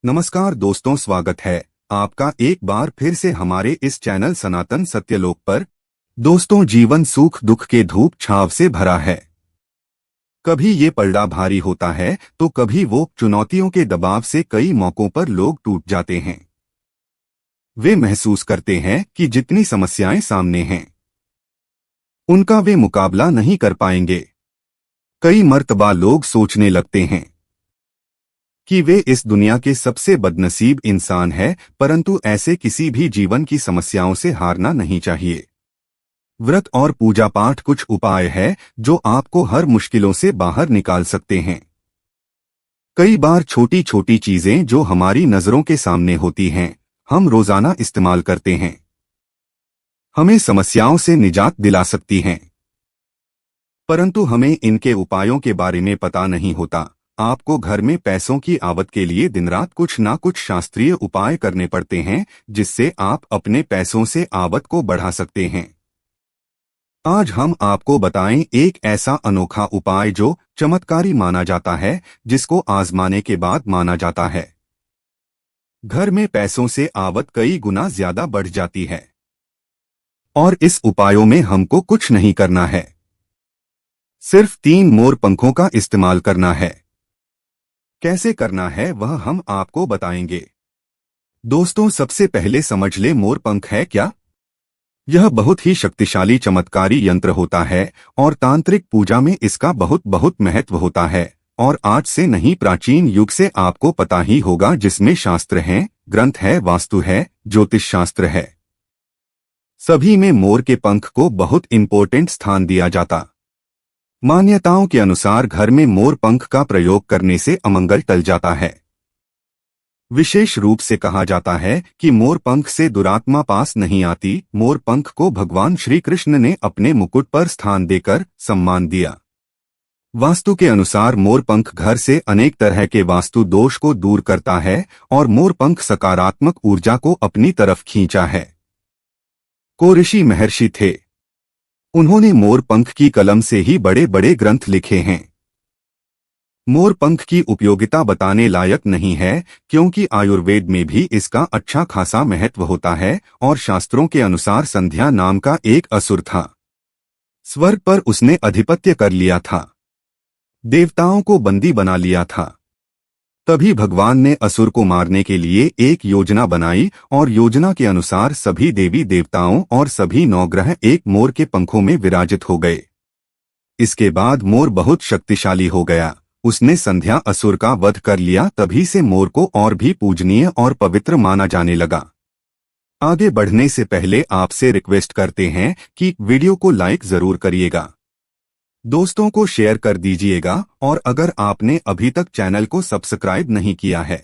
नमस्कार दोस्तों, स्वागत है आपका एक बार फिर से हमारे इस चैनल सनातन सत्यलोक पर। दोस्तों, जीवन सुख दुख के धूप छाव से भरा है। कभी ये पलड़ा भारी होता है तो कभी वो चुनौतियों के दबाव से कई मौकों पर लोग टूट जाते हैं। वे महसूस करते हैं कि जितनी समस्याएं सामने हैं उनका वे मुकाबला नहीं कर पाएंगे। कई मर्तबा लोग सोचने लगते हैं कि वे इस दुनिया के सबसे बदनसीब इंसान हैं, परंतु ऐसे किसी भी जीवन की समस्याओं से हारना नहीं चाहिए। व्रत और पूजा पाठ कुछ उपाय है जो आपको हर मुश्किलों से बाहर निकाल सकते हैं। कई बार छोटी छोटी चीजें जो हमारी नजरों के सामने होती हैं, हम रोजाना इस्तेमाल करते हैं, हमें समस्याओं से निजात दिला सकती हैं, परंतु हमें इनके उपायों के बारे में पता नहीं होता। आपको घर में पैसों की आवक के लिए दिन रात कुछ ना कुछ शास्त्रीय उपाय करने पड़ते हैं, जिससे आप अपने पैसों से आवक को बढ़ा सकते हैं। आज हम आपको बताएं एक ऐसा अनोखा उपाय जो चमत्कारी माना जाता है, जिसको आजमाने के बाद माना जाता है घर में पैसों से आवक कई गुना ज्यादा बढ़ जाती है। और इस उपायों में हमको कुछ नहीं करना है, सिर्फ 3 मोर पंखों का इस्तेमाल करना है। कैसे करना है वह हम आपको बताएंगे। दोस्तों, सबसे पहले समझ ले मोर पंख है क्या। यह बहुत ही शक्तिशाली चमत्कारी यंत्र होता है और तांत्रिक पूजा में इसका बहुत बहुत महत्व होता है। और आज से नहीं, प्राचीन युग से आपको पता ही होगा, जिसमें शास्त्र हैं, ग्रंथ है, वास्तु है, ज्योतिष शास्त्र है, सभी में मोर के पंख को बहुत इंपॉर्टेंट स्थान दिया जाता। मान्यताओं के अनुसार घर में मोर पंख का प्रयोग करने से अमंगल टल जाता है। विशेष रूप से कहा जाता है कि मोर पंख से दुरात्मा पास नहीं आती। मोर पंख को भगवान श्री कृष्ण ने अपने मुकुट पर स्थान देकर सम्मान दिया। वास्तु के अनुसार मोर पंख घर से अनेक तरह के वास्तु दोष को दूर करता है और मोर पंख सकारात्मक ऊर्जा को अपनी तरफ खींचा है। को ऋषि महर्षि थे, उन्होंने मोर पंख की कलम से ही बड़े बड़े ग्रंथ लिखे हैं। मोर पंख की उपयोगिता बताने लायक नहीं है, क्योंकि आयुर्वेद में भी इसका अच्छा खासा महत्व होता है। और शास्त्रों के अनुसार संध्या नाम का एक असुर था, स्वर्ग पर उसने अधिपत्य कर लिया था, देवताओं को बंदी बना लिया था। तभी भगवान ने असुर को मारने के लिए एक योजना बनाई और योजना के अनुसार सभी देवी देवताओं और सभी नवग्रह एक मोर के पंखों में विराजित हो गए। इसके बाद मोर बहुत शक्तिशाली हो गया, उसने संध्या असुर का वध कर लिया। तभी से मोर को और भी पूजनीय और पवित्र माना जाने लगा। आगे बढ़ने से पहले आपसे रिक्वेस्ट करते हैं कि वीडियो को लाइक जरूर करिएगा, दोस्तों को शेयर कर दीजिएगा, और अगर आपने अभी तक चैनल को सब्सक्राइब नहीं किया है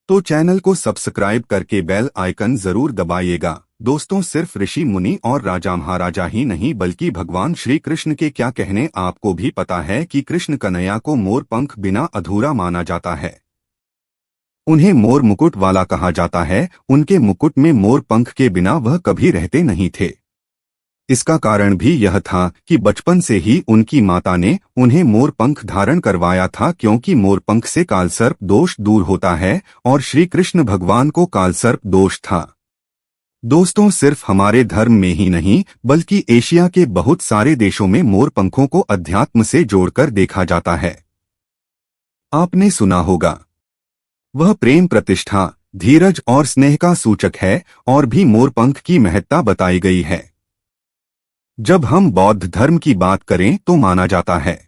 तो चैनल को सब्सक्राइब करके बेल आइकन जरूर दबाइएगा। दोस्तों, सिर्फ ऋषि मुनि और राजा महाराजा ही नहीं, बल्कि भगवान श्री कृष्ण के क्या कहने आपको भी पता है कि कृष्ण कन्हैया को मोर पंख बिना अधूरा माना जाता है। उन्हें मोर मुकुट वाला कहा जाता है। उनके मुकुट में मोर पंख के बिना वह कभी रहते नहीं थे। इसका कारण भी यह था कि बचपन से ही उनकी माता ने उन्हें मोर पंख धारण करवाया था, क्योंकि मोर पंख से कालसर्प दोष दूर होता है और श्री कृष्ण भगवान को कालसर्प दोष था। दोस्तों, सिर्फ हमारे धर्म में ही नहीं, बल्कि एशिया के बहुत सारे देशों में मोर पंखों को अध्यात्म से जोड़कर देखा जाता है। आपने सुना होगा, वह प्रेम, प्रतिष्ठा, धीरज और स्नेह का सूचक है। और भी मोर पंख की महत्ता बताई गई है। जब हम बौद्ध धर्म की बात करें तो माना जाता है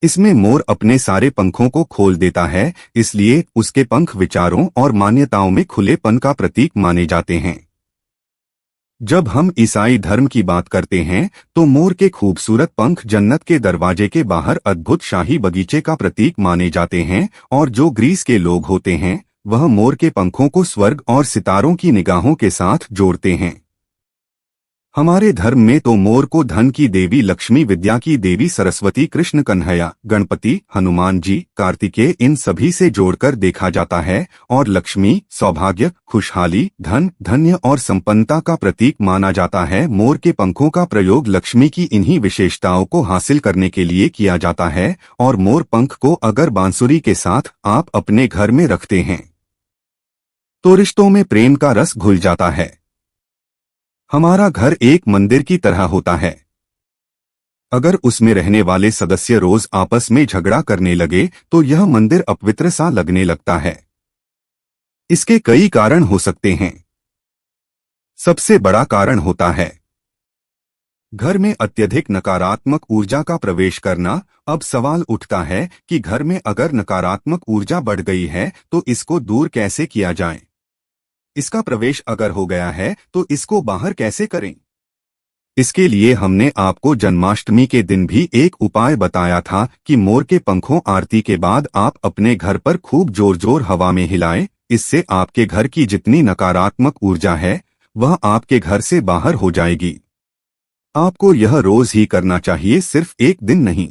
इसमें मोर अपने सारे पंखों को खोल देता है, इसलिए उसके पंख विचारों और मान्यताओं में खुलेपन का प्रतीक माने जाते हैं। जब हम ईसाई धर्म की बात करते हैं तो मोर के खूबसूरत पंख जन्नत के दरवाजे के बाहर अद्भुत शाही बगीचे का प्रतीक माने जाते हैं। और जो ग्रीस के लोग होते हैं वह मोर के पंखों को स्वर्ग और सितारों की निगाहों के साथ जोड़ते हैं। हमारे धर्म में तो मोर को धन की देवी, लक्ष्मी, विद्या की देवी, सरस्वती, कृष्ण कन्हैया, गणपति, हनुमान जी, कार्तिकेय, इन सभी से जोड़कर देखा जाता है और लक्ष्मी, सौभाग्य, खुशहाली, धन, धन्य और संपन्नता का प्रतीक माना जाता है। मोर के पंखों का प्रयोग लक्ष्मी की इन्हीं विशेषताओं को हासिल करने के लिए किया जाता है और मोर पंख को अगर बांसुरी के साथ आप अपने घर में रखते हैं तो रिश्तों में प्रेम का रस घुल जाता है। हमारा घर एक मंदिर की तरह होता है। अगर उसमें रहने वाले सदस्य रोज आपस में झगड़ा करने लगे तो यह मंदिर अपवित्र सा लगने लगता है। इसके कई कारण हो सकते हैं। सबसे बड़ा कारण होता है घर में अत्यधिक नकारात्मक ऊर्जा का प्रवेश करना। अब सवाल उठता है कि घर में अगर नकारात्मक ऊर्जा बढ़ गई है तो इसको दूर कैसे किया जाए। इसका प्रवेश अगर हो गया है तो इसको बाहर कैसे करें। इसके लिए हमने आपको जन्माष्टमी के दिन भी एक उपाय बताया था कि मोर के पंखों आरती के बाद आप अपने घर पर खूब जोर जोर हवा में हिलाएं। इससे आपके घर की जितनी नकारात्मक ऊर्जा है वह आपके घर से बाहर हो जाएगी। आपको यह रोज ही करना चाहिए, सिर्फ एक दिन नहीं।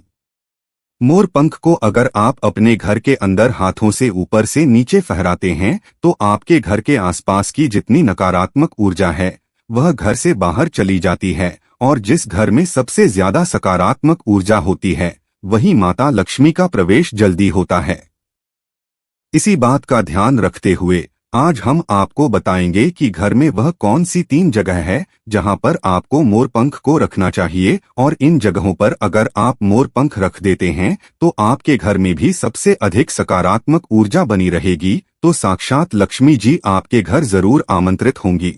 मोर पंख को अगर आप अपने घर के अंदर हाथों से ऊपर से नीचे फहराते हैं तो आपके घर के आसपास की जितनी नकारात्मक ऊर्जा है वह घर से बाहर चली जाती है और जिस घर में सबसे ज्यादा सकारात्मक ऊर्जा होती है वहीं माता लक्ष्मी का प्रवेश जल्दी होता है। इसी बात का ध्यान रखते हुए आज हम आपको बताएंगे कि घर में वह कौन सी 3 जगह है जहां पर आपको मोर पंख को रखना चाहिए और इन जगहों पर अगर आप मोर पंख रख देते हैं तो आपके घर में भी सबसे अधिक सकारात्मक ऊर्जा बनी रहेगी। तो साक्षात लक्ष्मी जी आपके घर जरूर आमंत्रित होंगी।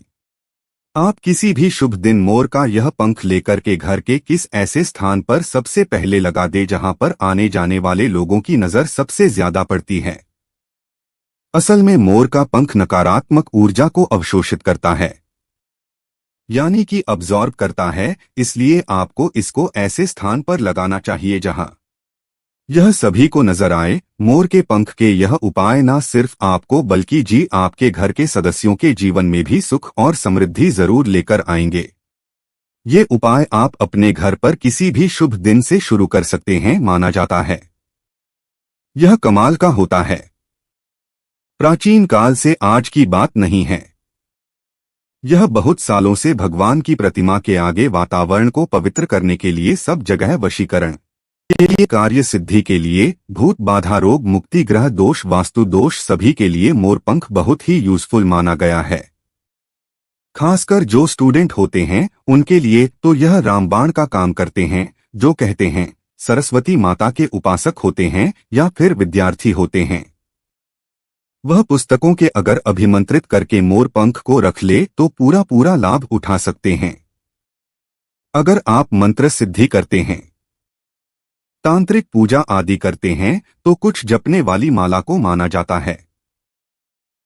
आप किसी भी शुभ दिन मोर का यह पंख लेकर के घर के किस ऐसे स्थान पर सबसे पहले लगा दे जहां पर आने जाने वाले लोगों की नजर सबसे ज्यादा पड़ती है। असल में मोर का पंख नकारात्मक ऊर्जा को अवशोषित करता है, यानी कि अब्जॉर्ब करता है, इसलिए आपको इसको ऐसे स्थान पर लगाना चाहिए जहां यह सभी को नजर आए। मोर के पंख के यह उपाय न सिर्फ आपको बल्कि जी आपके घर के सदस्यों के जीवन में भी सुख और समृद्धि जरूर लेकर आएंगे। ये उपाय आप अपने घर पर किसी भी शुभ दिन से शुरू कर सकते हैं, माना जाता है यह कमाल का होता है। प्राचीन काल से आज की बात नहीं है। यह बहुत सालों से भगवान की प्रतिमा के आगे वातावरण को पवित्र करने के लिए, सब जगह वशीकरण के लिए, कार्य सिद्धि के लिए, भूत बाधा, रोग मुक्ति, ग्रह दोष, वास्तु दोष, सभी के लिए मोर पंख बहुत ही यूजफुल माना गया है। खासकर जो स्टूडेंट होते हैं उनके लिए तो यह रामबाण का काम करते हैं। जो कहते हैं सरस्वती माता के उपासक होते हैं या फिर विद्यार्थी होते हैं, वह पुस्तकों के अगर अभिमंत्रित करके मोर पंख को रख ले तो पूरा पूरा लाभ उठा सकते हैं। अगर आप मंत्र सिद्धि करते हैं, तांत्रिक पूजा आदि करते हैं तो कुछ जपने वाली माला को माना जाता है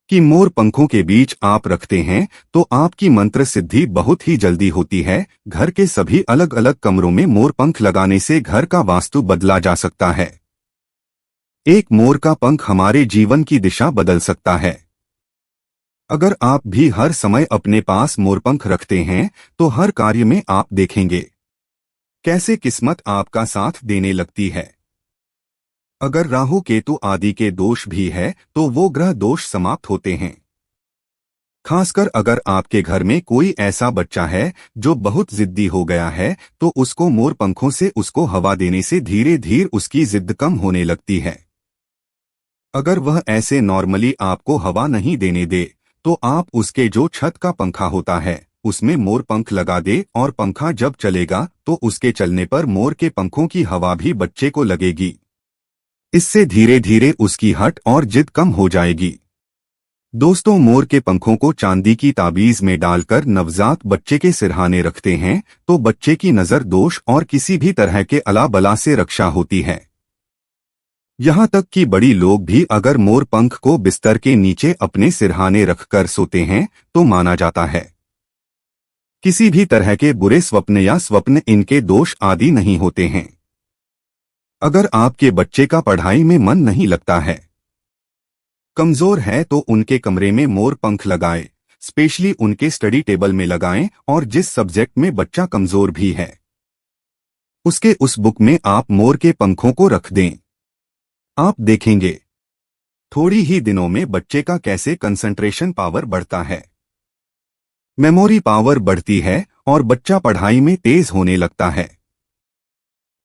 कि मोर पंखों के बीच आप रखते हैं तो आपकी मंत्र सिद्धि बहुत ही जल्दी होती है। घर के सभी अलग अलग कमरों में मोर पंख लगाने से घर का वास्तु बदला जा सकता है। एक मोर का पंख हमारे जीवन की दिशा बदल सकता है। अगर आप भी हर समय अपने पास मोरपंख रखते हैं तो हर कार्य में आप देखेंगे कैसे किस्मत आपका साथ देने लगती है। अगर राहु केतु आदि के दोष भी है तो वो ग्रह दोष समाप्त होते हैं। खासकर अगर आपके घर में कोई ऐसा बच्चा है जो बहुत जिद्दी हो गया है तो उसको मोर पंखों से उसको हवा देने से धीरे धीरे उसकी जिद कम होने लगती है। अगर वह ऐसे नॉर्मली आपको हवा नहीं देने दे तो आप उसके जो छत का पंखा होता है उसमें मोर पंख लगा दे और पंखा जब चलेगा तो उसके चलने पर मोर के पंखों की हवा भी बच्चे को लगेगी। इससे धीरे धीरे उसकी हट और जिद कम हो जाएगी। दोस्तों, मोर के पंखों को चांदी की ताबीज में डालकर नवजात बच्चे के सिरहाने रखते हैं तो बच्चे की नजर दोष और किसी भी तरह के अला बला से रक्षा होती है। यहाँ तक कि बड़ी लोग भी अगर मोर पंख को बिस्तर के नीचे अपने सिरहाने रखकर सोते हैं तो माना जाता है किसी भी तरह के बुरे स्वप्न या स्वप्न इनके दोष आदि नहीं होते हैं। अगर आपके बच्चे का पढ़ाई में मन नहीं लगता है, कमजोर है, तो उनके कमरे में मोर पंख लगाए। स्पेशली उनके स्टडी टेबल में लगाएं और जिस सब्जेक्ट में बच्चा कमजोर भी है उसके उस बुक में आप मोर के पंखों को रख दें। आप देखेंगे थोड़ी ही दिनों में बच्चे का कैसे कंसंट्रेशन पावर बढ़ता है, मेमोरी पावर बढ़ती है और बच्चा पढ़ाई में तेज होने लगता है।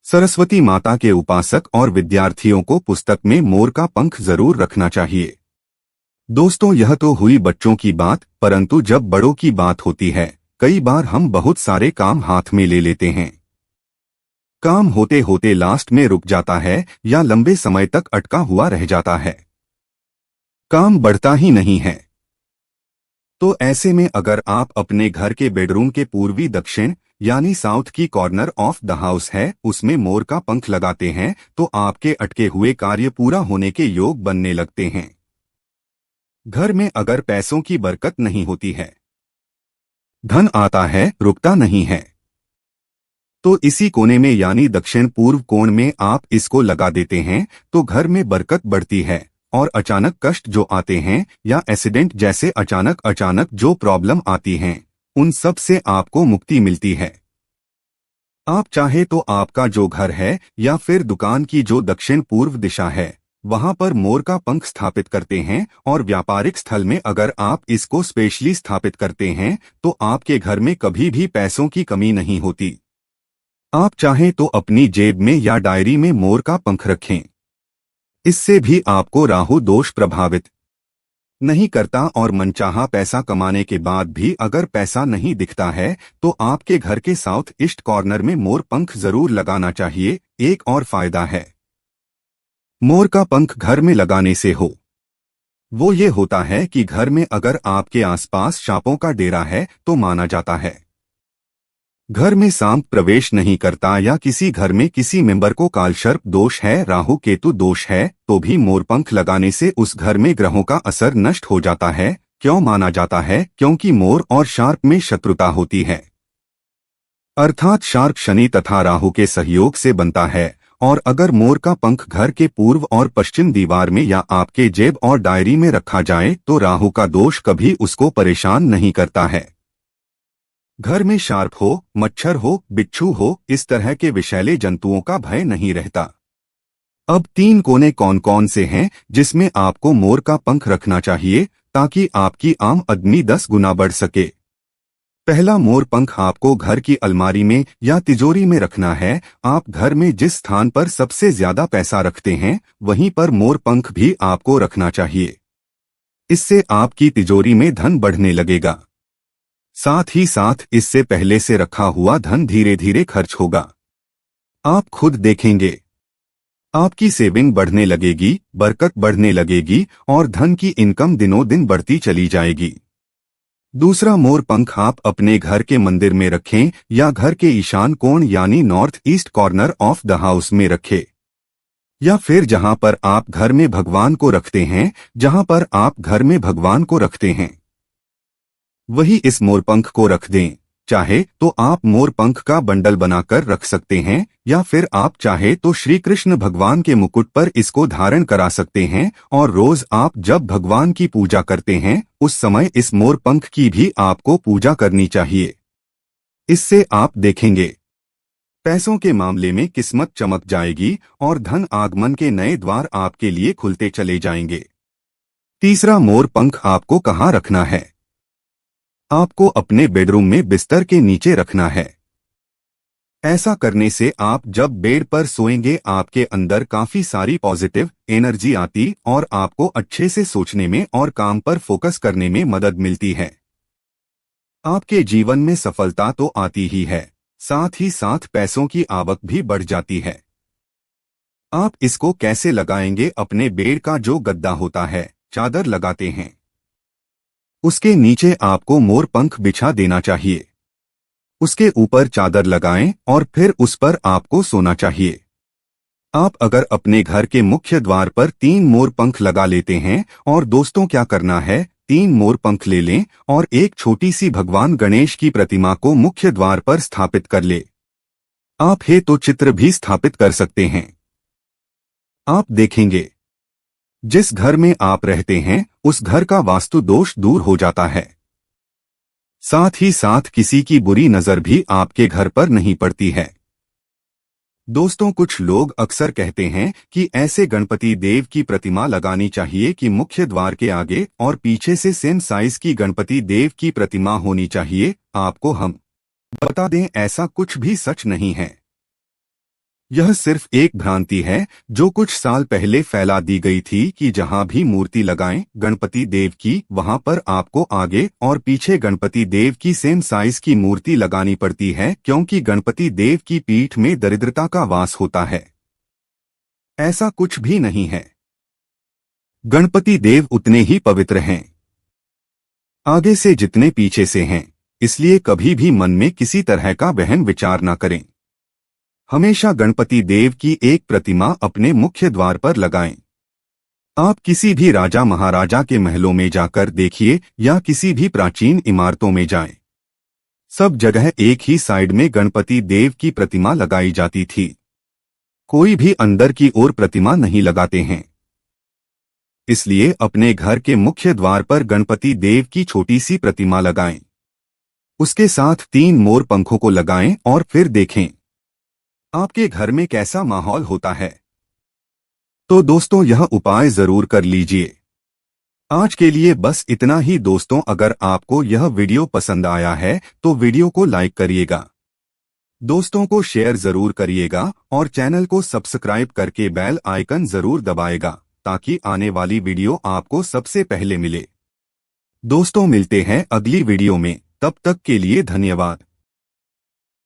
सरस्वती माता के उपासक और विद्यार्थियों को पुस्तक में मोर का पंख जरूर रखना चाहिए। दोस्तों, यह तो हुई बच्चों की बात, परंतु जब बड़ों की बात होती है कई बार हम बहुत सारे काम हाथ में ले लेते हैं। काम होते होते लास्ट में रुक जाता है या लंबे समय तक अटका हुआ रह जाता है, काम बढ़ता ही नहीं है। तो ऐसे में अगर आप अपने घर के बेडरूम के पूर्वी दक्षिण यानी साउथ की कॉर्नर ऑफ द हाउस है उसमें मोर का पंख लगाते हैं तो आपके अटके हुए कार्य पूरा होने के योग बनने लगते हैं। घर में अगर पैसों की बरकत नहीं होती है, धन आता है रुकता नहीं है, तो इसी कोने में यानी दक्षिण पूर्व कोण में आप इसको लगा देते हैं तो घर में बरकत बढ़ती है और अचानक कष्ट जो आते हैं या एक्सीडेंट जैसे अचानक जो प्रॉब्लम आती हैं उन सब से आपको मुक्ति मिलती है। आप चाहे तो आपका जो घर है या फिर दुकान की जो दक्षिण पूर्व दिशा है वहां पर मोर का पंख स्थापित करते हैं और व्यापारिक स्थल में अगर आप इसको स्पेशली स्थापित करते हैं तो आपके घर में कभी भी पैसों की कमी नहीं होती। आप चाहें तो अपनी जेब में या डायरी में मोर का पंख रखें, इससे भी आपको राहु दोष प्रभावित नहीं करता और मनचाहा पैसा कमाने के बाद भी अगर पैसा नहीं दिखता है तो आपके घर के साउथ ईस्ट कॉर्नर में मोर पंख जरूर लगाना चाहिए। एक और फायदा है मोर का पंख घर में लगाने से वो ये होता है कि घर में अगर आपके आसपास सांपों का डेरा है तो माना जाता है घर में सांप प्रवेश नहीं करता या किसी घर में किसी मेंबर को कालसर्प दोष है, राहु केतु दोष है तो भी मोरपंख लगाने से उस घर में ग्रहों का असर नष्ट हो जाता है। क्यों माना जाता है? क्योंकि मोर और शार्क में शत्रुता होती है, अर्थात शार्क शनि तथा राहु के सहयोग से बनता है और अगर मोर का पंख घर के पूर्व और पश्चिम दीवार में या आपके जेब और डायरी में रखा जाए तो राहु का दोष कभी उसको परेशान नहीं करता है। घर में शार्प हो, मच्छर हो, बिच्छू हो, इस तरह के विषैले जंतुओं का भय नहीं रहता। अब 3 कोने कौन कौन से हैं जिसमें आपको मोर का पंख रखना चाहिए ताकि आपकी आमदनी 10 गुना बढ़ सके। पहला, मोर पंख आपको घर की अलमारी में या तिजोरी में रखना है। आप घर में जिस स्थान पर सबसे ज्यादा पैसा रखते हैं वहीं पर मोर पंख भी आपको रखना चाहिए। इससे आपकी तिजोरी में धन बढ़ने लगेगा, साथ ही साथ इससे पहले से रखा हुआ धन धीरे धीरे खर्च होगा। आप खुद देखेंगे आपकी सेविंग बढ़ने लगेगी, बरकत बढ़ने लगेगी और धन की इनकम दिनों दिन बढ़ती चली जाएगी। दूसरा, मोर पंख आप अपने घर के मंदिर में रखें या घर के ईशान कोण यानी north east corner of the house में रखें या फिर जहां पर आप घर में भगवान को रखते हैं, वही इस मोरपंख को रख दें। चाहे तो आप मोरपंख का बंडल बनाकर रख सकते हैं या फिर आप चाहे तो श्री कृष्ण भगवान के मुकुट पर इसको धारण करा सकते हैं और रोज आप जब भगवान की पूजा करते हैं उस समय इस मोरपंख की भी आपको पूजा करनी चाहिए। इससे आप देखेंगे पैसों के मामले में किस्मत चमक जाएगी और धन आगमन के नए द्वार आपके लिए खुलते चले जाएंगे। तीसरा, मोरपंख आपको कहाँ रखना है? आपको अपने बेडरूम में बिस्तर के नीचे रखना है। ऐसा करने से आप जब बेड पर सोएंगे आपके अंदर काफी सारी पॉजिटिव एनर्जी आती और आपको अच्छे से सोचने में और काम पर फोकस करने में मदद मिलती है। आपके जीवन में सफलता तो आती ही है, साथ ही साथ पैसों की आवक भी बढ़ जाती है। आप इसको कैसे लगाएंगे? अपने बेड का जो गद्दा होता है, चादर लगाते हैं, उसके नीचे आपको मोर पंख बिछा देना चाहिए। उसके ऊपर चादर लगाएं और फिर उस पर आपको सोना चाहिए। आप अगर अपने घर के मुख्य द्वार पर 3 मोर पंख लगा लेते हैं और दोस्तों क्या करना है, 3 मोर पंख ले लें और एक छोटी सी भगवान गणेश की प्रतिमा को मुख्य द्वार पर स्थापित कर ले। आप है तो चित्र भी स्थापित कर सकते हैं। आप देखेंगे जिस घर में आप रहते हैं उस घर का वास्तु दोष दूर हो जाता है। साथ ही साथ किसी की बुरी नजर भी आपके घर पर नहीं पड़ती है। दोस्तों, कुछ लोग अक्सर कहते हैं कि ऐसे गणपति देव की प्रतिमा लगानी चाहिए कि मुख्य द्वार के आगे और पीछे से सेम साइज की गणपति देव की प्रतिमा होनी चाहिए। आपको हम बता दें, ऐसा कुछ भी सच नहीं है। यह सिर्फ एक भ्रांति है जो कुछ साल पहले फैला दी गई थी कि जहां भी मूर्ति लगाएं गणपति देव की, वहां पर आपको आगे और पीछे गणपति देव की सेम साइज की मूर्ति लगानी पड़ती है, क्योंकि गणपति देव की पीठ में दरिद्रता का वास होता है। ऐसा कुछ भी नहीं है। गणपति देव उतने ही पवित्र हैं, आगे से जितने पीछे से हैं। इसलिए कभी भी मन में किसी तरह का वहम विचार न करें। हमेशा गणपति देव की एक प्रतिमा अपने मुख्य द्वार पर लगाएं। आप किसी भी राजा महाराजा के महलों में जाकर देखिए या किसी भी प्राचीन इमारतों में जाएं, सब जगह एक ही साइड में गणपति देव की प्रतिमा लगाई जाती थी। कोई भी अंदर की ओर प्रतिमा नहीं लगाते हैं। इसलिए अपने घर के मुख्य द्वार पर गणपति देव की छोटी सी प्रतिमा लगाएं। उसके साथ 3 मोर पंखों को लगाएं और फिर देखें आपके घर में कैसा माहौल होता है। तो दोस्तों, यह उपाय जरूर कर लीजिए। आज के लिए बस इतना ही दोस्तों। अगर आपको यह वीडियो पसंद आया है तो वीडियो को लाइक करिएगा, दोस्तों को शेयर जरूर करिएगा और चैनल को सब्सक्राइब करके बेल आइकन जरूर दबाएगा, ताकि आने वाली वीडियो आपको सबसे पहले मिले। दोस्तों, मिलते हैं अगली वीडियो में। तब तक के लिए धन्यवाद।